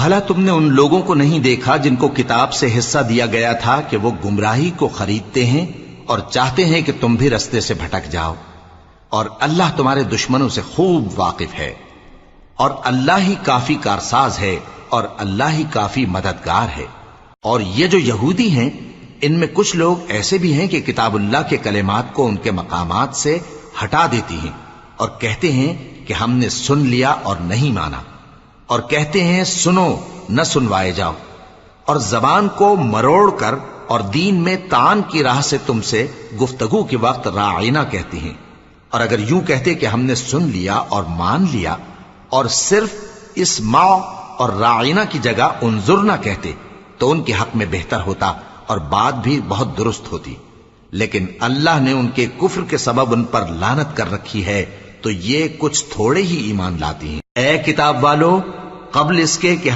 بھلا تم نے ان لوگوں کو نہیں دیکھا جن کو کتاب سے حصہ دیا گیا تھا کہ وہ گمراہی کو خریدتے ہیں اور چاہتے ہیں کہ تم بھی رستے سے بھٹک جاؤ، اور اللہ تمہارے دشمنوں سے خوب واقف ہے، اور اللہ ہی کافی کارساز ہے، اور اللہ ہی کافی مددگار ہے۔ اور یہ جو یہودی ہیں ان میں کچھ لوگ ایسے بھی ہیں کہ کتاب اللہ کے کلمات کو ان کے مقامات سے ہٹا دیتی ہیں اور کہتے ہیں کہ ہم نے سن لیا اور نہیں مانا، اور کہتے ہیں سنو نہ سنوائے جاؤ، اور زبان کو مروڑ کر اور دین میں طعن کی راہ سے تم سے گفتگو کے وقت راعینا کہتی ہیں۔ اور اگر یوں کہتے کہ ہم نے سن لیا اور مان لیا اور صرف اسمع اور راعینا کی جگہ انظرنا کہتے تو ان کے حق میں بہتر ہوتا اور بات بھی بہت درست ہوتی، لیکن اللہ نے ان کے کفر کے سبب ان پر لعنت کر رکھی ہے تو یہ کچھ تھوڑے ہی ایمان لاتی ہیں۔ اے کتاب والو، قبل اس کے کہ